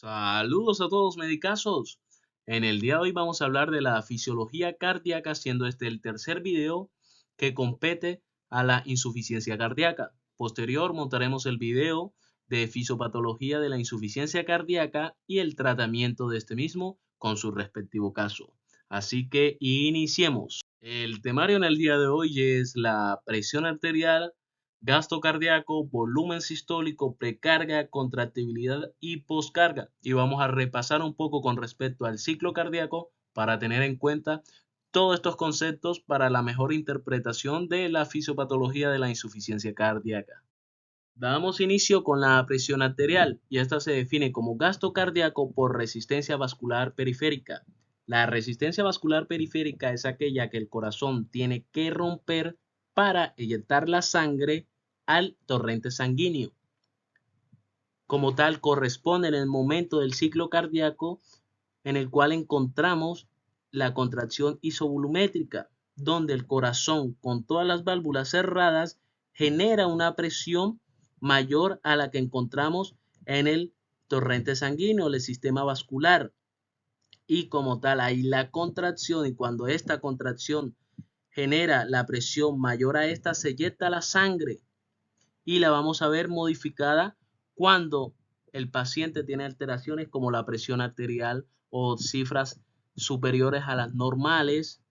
Saludos a todos medicazos. En el día de hoy vamos a hablar de la fisiología cardíaca, siendo este el tercer video que compete a la insuficiencia cardíaca. Posterior montaremos el video de fisiopatología de la insuficiencia cardíaca y el tratamiento de este mismo con su respectivo caso. Así que iniciemos. El temario en el día de hoy es la presión arterial, gasto cardíaco, volumen sistólico, precarga, contractibilidad y poscarga. Y vamos a repasar un poco con respecto al ciclo cardíaco para tener en cuenta todos estos conceptos para la mejor interpretación de la fisiopatología de la insuficiencia cardíaca. Damos inicio con la presión arterial y esta se define como gasto cardíaco por resistencia vascular periférica. La resistencia vascular periférica es aquella que el corazón tiene que romper para eyectar la sangre al torrente sanguíneo. Como tal, corresponde en el momento del ciclo cardíaco en el cual encontramos la contracción isovolumétrica, donde el corazón con todas las válvulas cerradas genera una presión mayor a la que encontramos en el torrente sanguíneo, el sistema vascular. Y como tal, hay la contracción, y cuando esta contracción genera la presión mayor a esta, se eyecta la sangre y la vamos a ver modificada cuando el paciente tiene alteraciones como la presión arterial o cifras superiores a las normales,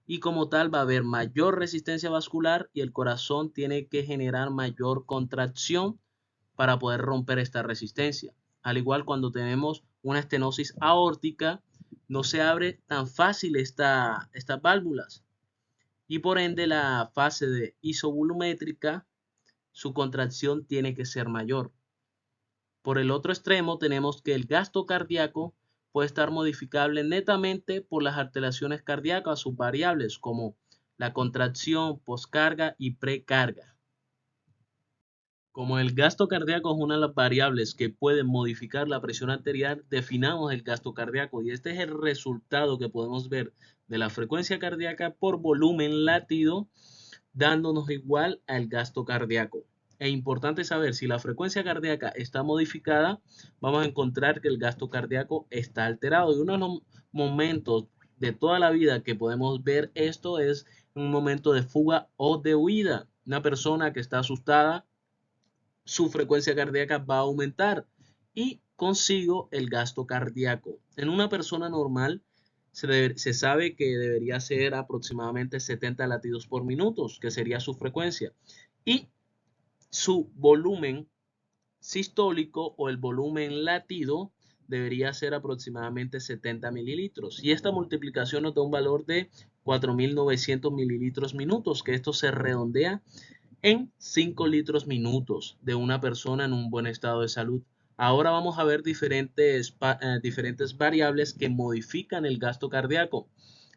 y como tal va a haber mayor resistencia vascular y el corazón tiene que generar mayor contracción para poder romper esta resistencia. Al igual cuando tenemos una estenosis aórtica, no se abre tan fácil estas válvulas y por ende la fase de isovolumétrica su contracción tiene que ser mayor. Por el otro extremo tenemos que el gasto cardíaco puede estar modificable netamente por las alteraciones cardíacas subvariables como la contracción, poscarga y precarga. Como el gasto cardíaco es una de las variables que pueden modificar la presión arterial, definamos el gasto cardíaco y este es el resultado que podemos ver de la frecuencia cardíaca por volumen latido, dándonos igual al gasto cardíaco. Es importante saber si la frecuencia cardíaca está modificada, vamos a encontrar que el gasto cardíaco está alterado. Y uno de los momentos de toda la vida que podemos ver esto es un momento de fuga o de huida. Una persona que está asustada, su frecuencia cardíaca va a aumentar y consigo el gasto cardíaco. En una persona normal se sabe que debería ser aproximadamente 70 latidos por minuto, que sería su frecuencia. Y su volumen sistólico o el volumen latido debería ser aproximadamente 70 mililitros. Y esta multiplicación nos da un valor de 4.900 mililitros minutos, que esto se redondea en 5 litros minutos de una persona en un buen estado de salud. Ahora vamos a ver diferentes variables que modifican el gasto cardíaco.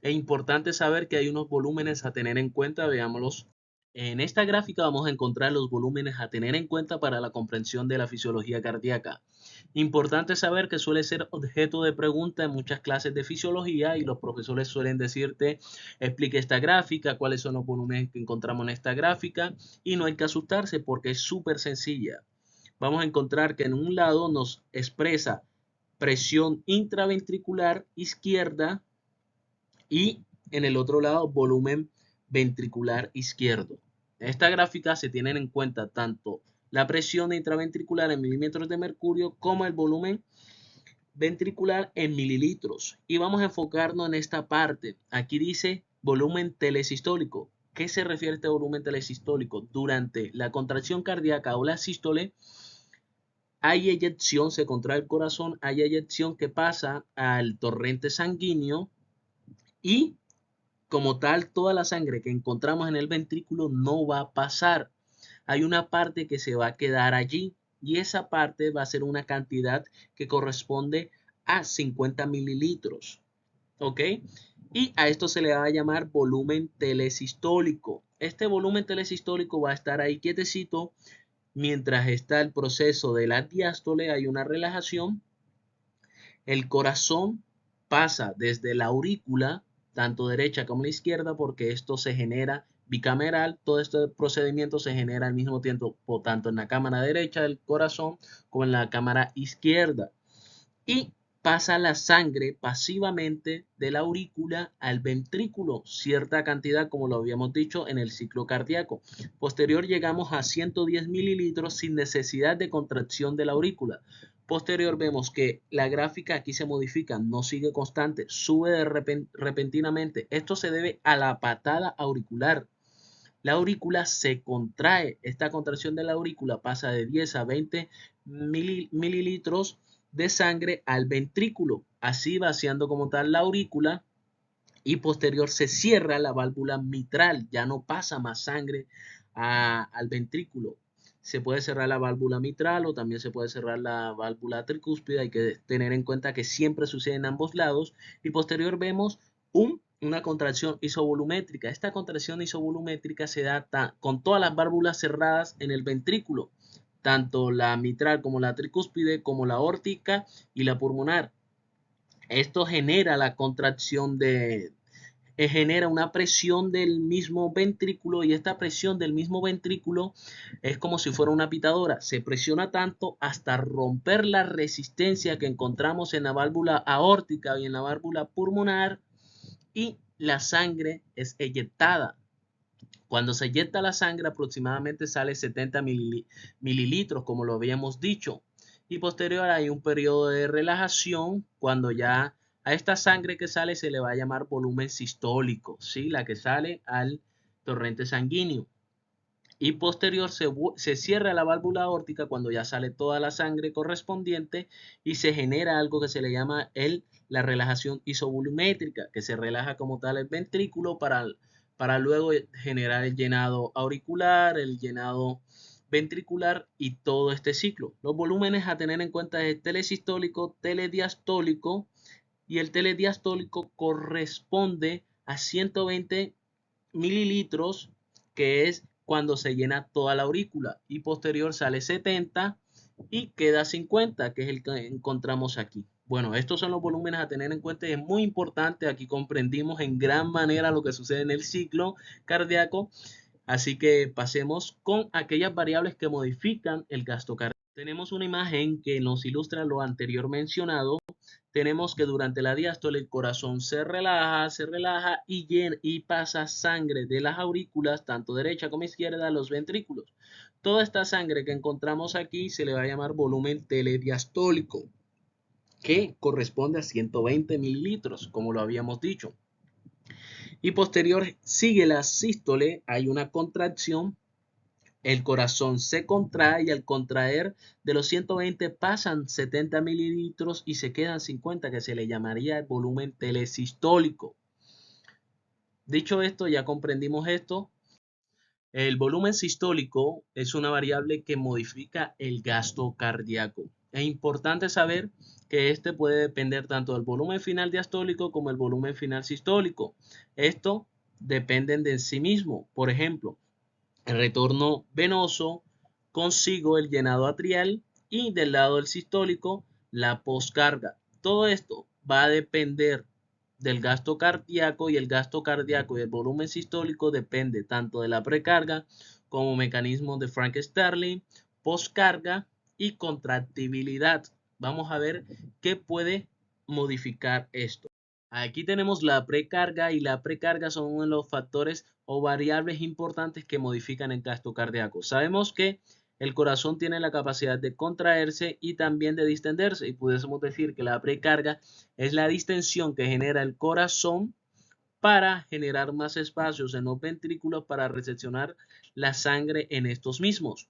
Es importante saber que hay unos volúmenes a tener en cuenta, veámoslos. En esta gráfica vamos a encontrar los volúmenes a tener en cuenta para la comprensión de la fisiología cardíaca. Importante saber que suele ser objeto de pregunta en muchas clases de fisiología y los profesores suelen decirte, explique esta gráfica, cuáles son los volúmenes que encontramos en esta gráfica, y no hay que asustarse porque es súper sencilla. Vamos a encontrar que en un lado nos expresa presión intraventricular izquierda y en el otro lado volumen ventricular izquierdo. En esta gráfica se tienen en cuenta tanto la presión intraventricular en milímetros de mercurio como el volumen ventricular en mililitros. Y vamos a enfocarnos en esta parte. Aquí dice volumen telesistólico. ¿Qué se refiere a este volumen telesistólico? Durante la contracción cardíaca o la sístole, hay eyección, se contrae el corazón, hay eyección que pasa al torrente sanguíneo y como tal, toda la sangre que encontramos en el ventrículo no va a pasar. Hay una parte que se va a quedar allí y esa parte va a ser una cantidad que corresponde a 50 mililitros. ¿Ok? Y a esto se le va a llamar volumen telesistólico. Este volumen telesistólico va a estar ahí quietecito mientras está el proceso de la diástole, hay una relajación. El corazón pasa desde la aurícula, tanto derecha como la izquierda, porque esto se genera bicameral. Todo este procedimiento se genera al mismo tiempo, tanto en la cámara derecha del corazón como en la cámara izquierda. y pasa la sangre pasivamente de la aurícula al ventrículo, cierta cantidad como lo habíamos dicho en el ciclo cardíaco. Posterior llegamos a 110 mililitros sin necesidad de contracción de la aurícula. Posterior vemos que la gráfica aquí se modifica, no sigue constante, sube repentinamente. Esto se debe a la patada auricular. La aurícula se contrae. Esta contracción de la aurícula pasa de 10 a 20 mililitros de sangre al ventrículo, así vaciando como tal la aurícula, y posterior se cierra la válvula mitral, ya no pasa más sangre al ventrículo. Se puede cerrar la válvula mitral o también se puede cerrar la válvula tricúspide. Hay que tener en cuenta que siempre sucede en ambos lados. Y posterior vemos una contracción isovolumétrica. Esta contracción isovolumétrica se da con todas las válvulas cerradas en el ventrículo, tanto la mitral como la tricúspide, como la aórtica y la pulmonar. Esto genera la contracción genera una presión del mismo ventrículo, y esta presión del mismo ventrículo es como si fuera una pitadora. Se presiona tanto hasta romper la resistencia que encontramos en la válvula aórtica y en la válvula pulmonar, y la sangre es eyectada. Cuando se eyecta la sangre, aproximadamente sale 70 mililitros, como lo habíamos dicho. Y posterior hay un periodo de relajación, cuando ya a esta sangre que sale se le va a llamar volumen sistólico, ¿sí? La que sale al torrente sanguíneo. Y posterior se cierra la válvula aórtica cuando ya sale toda la sangre correspondiente, y se genera algo que se le llama la relajación isovolumétrica, que se relaja como tal el ventrículo para luego generar el llenado auricular, el llenado ventricular y todo este ciclo. Los volúmenes a tener en cuenta es el telesistólico, telediastólico, y el telediastólico corresponde a 120 mililitros, que es cuando se llena toda la aurícula, y posterior sale 70 y queda 50, que es el que encontramos aquí. Bueno, estos son los volúmenes a tener en cuenta y es muy importante. Aquí comprendimos en gran manera lo que sucede en el ciclo cardíaco. Así que pasemos con aquellas variables que modifican el gasto cardíaco. Tenemos una imagen que nos ilustra lo anterior mencionado. Tenemos que durante la diástole el corazón se relaja y pasa sangre de las aurículas, tanto derecha como izquierda, a los ventrículos. Toda esta sangre que encontramos aquí se le va a llamar volumen telediastólico, que corresponde a 120 mililitros, como lo habíamos dicho. Y posterior sigue la sístole, hay una contracción. El corazón se contrae, y al contraer de los 120 pasan 70 mililitros y se quedan 50, que se le llamaría el volumen telesistólico. Dicho esto, ya comprendimos esto. El volumen sistólico es una variable que modifica el gasto cardíaco. Es importante saber que este puede depender tanto del volumen final diastólico como el volumen final sistólico. Esto dependen de sí mismo. Por ejemplo, el retorno venoso consigo el llenado atrial, y del lado del sistólico la poscarga. Todo esto va a depender del gasto cardíaco, y el gasto cardíaco y el volumen sistólico depende tanto de la precarga como mecanismo de Frank-Starling, poscarga y contractibilidad. Vamos a ver qué puede modificar esto. Aquí tenemos la precarga, y la precarga son uno de los factores o variables importantes que modifican el gasto cardíaco. Sabemos que el corazón tiene la capacidad de contraerse y también de distenderse, y pudiésemos decir que la precarga es la distensión que genera el corazón para generar más espacios en los ventrículos para recepcionar la sangre en estos mismos.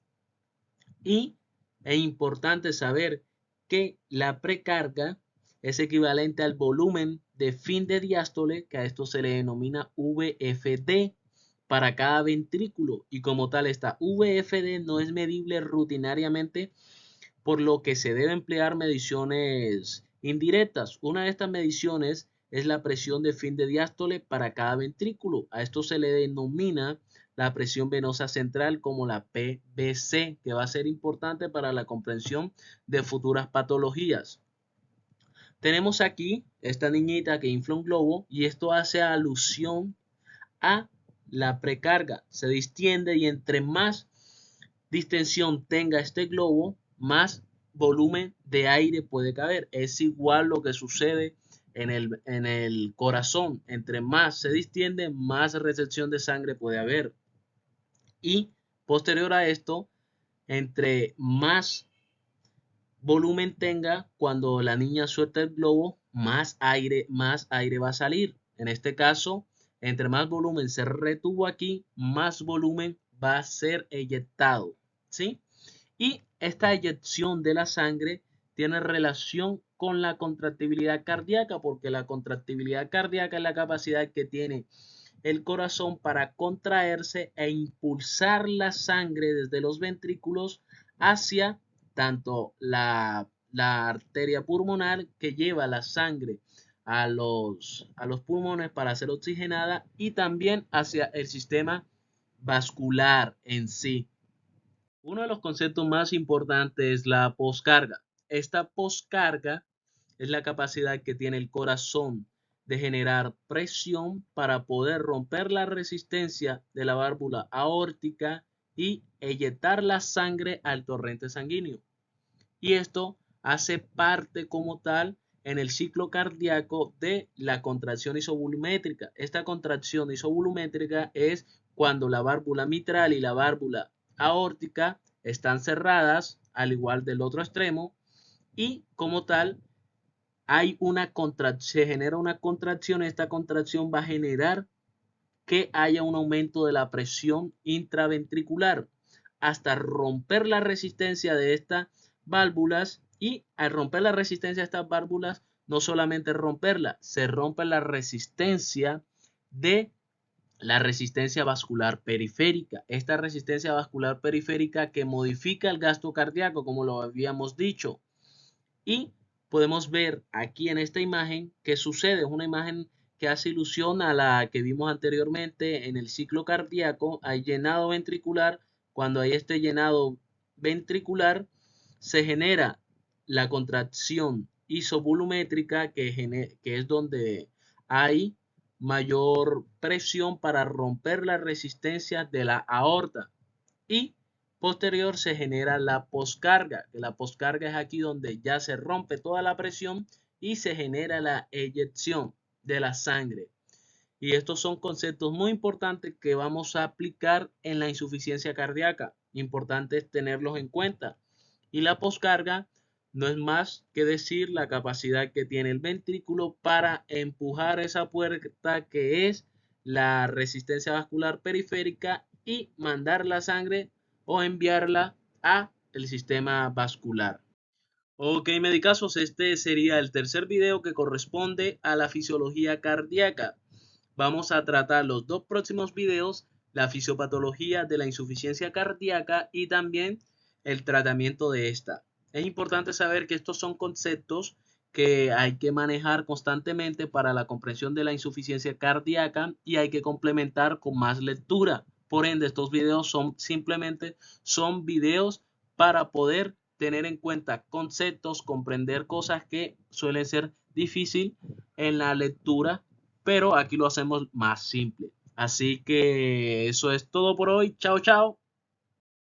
Y es importante saber que la precarga es equivalente al volumen de fin de diástole, que a esto se le denomina VFD para cada ventrículo, y como tal esta VFD no es medible rutinariamente, por lo que se debe emplear mediciones indirectas. Una de estas mediciones es la presión de fin de diástole para cada ventrículo. A esto se le denomina la presión venosa central, como la PVC, que va a ser importante para la comprensión de futuras patologías. Tenemos aquí esta niñita que infla un globo, y esto hace alusión a la precarga. Se distiende, y entre más distensión tenga este globo, más volumen de aire puede caber. Es igual lo que sucede en el corazón. Entre más se distiende, más recepción de sangre puede haber. Y posterior a esto, entre más volumen tenga, cuando la niña suelta el globo, más aire va a salir. En este caso, entre más volumen se retuvo aquí, más volumen va a ser eyectado, ¿sí? Y esta eyección de la sangre tiene relación con la contractibilidad cardíaca, porque la contractibilidad cardíaca es la capacidad que tiene el corazón para contraerse e impulsar la sangre desde los ventrículos hacia tanto la arteria pulmonar que lleva la sangre a los pulmones para ser oxigenada y también hacia el sistema vascular en sí. Uno de los conceptos más importantes es la poscarga. Esta poscarga es la capacidad que tiene el corazón de generar presión para poder romper la resistencia de la válvula aórtica y eyectar la sangre al torrente sanguíneo. Y esto hace parte como tal en el ciclo cardíaco de la contracción isovolumétrica. Esta contracción isovolumétrica es cuando la válvula mitral y la válvula aórtica están cerradas, al igual del otro extremo, y como tal hay una contracción, se genera una contracción. Esta contracción va a generar que haya un aumento de la presión intraventricular hasta romper la resistencia de estas válvulas, y al romper la resistencia de estas válvulas, no solamente romperla, se rompe la resistencia de la resistencia vascular periférica. Esta resistencia vascular periférica que modifica el gasto cardíaco, como lo habíamos dicho. Y podemos ver aquí en esta imagen que sucede, es una imagen que hace ilusión a la que vimos anteriormente en el ciclo cardíaco. Hay llenado ventricular. Cuando hay este llenado ventricular, se genera la contracción isovolumétrica, que es donde hay mayor presión para romper la resistencia de la aorta. Y posterior se genera la poscarga, que la poscarga es aquí donde ya se rompe toda la presión y se genera la eyección de la sangre. Y estos son conceptos muy importantes que vamos a aplicar en la insuficiencia cardíaca. Importante es tenerlos en cuenta. Y la poscarga no es más que decir la capacidad que tiene el ventrículo para empujar esa puerta que es la resistencia vascular periférica y mandar la sangre o enviarla a el sistema vascular. Ok, medicazos, este sería el tercer video que corresponde a la fisiología cardíaca. Vamos a tratar los dos próximos videos, la fisiopatología de la insuficiencia cardíaca y también el tratamiento de esta. Es importante saber que estos son conceptos que hay que manejar constantemente para la comprensión de la insuficiencia cardíaca y hay que complementar con más lectura. Por ende, estos videos son videos para poder tener en cuenta conceptos, comprender cosas que suelen ser difíciles en la lectura, pero aquí lo hacemos más simple. Así que eso es todo por hoy. Chao, chao.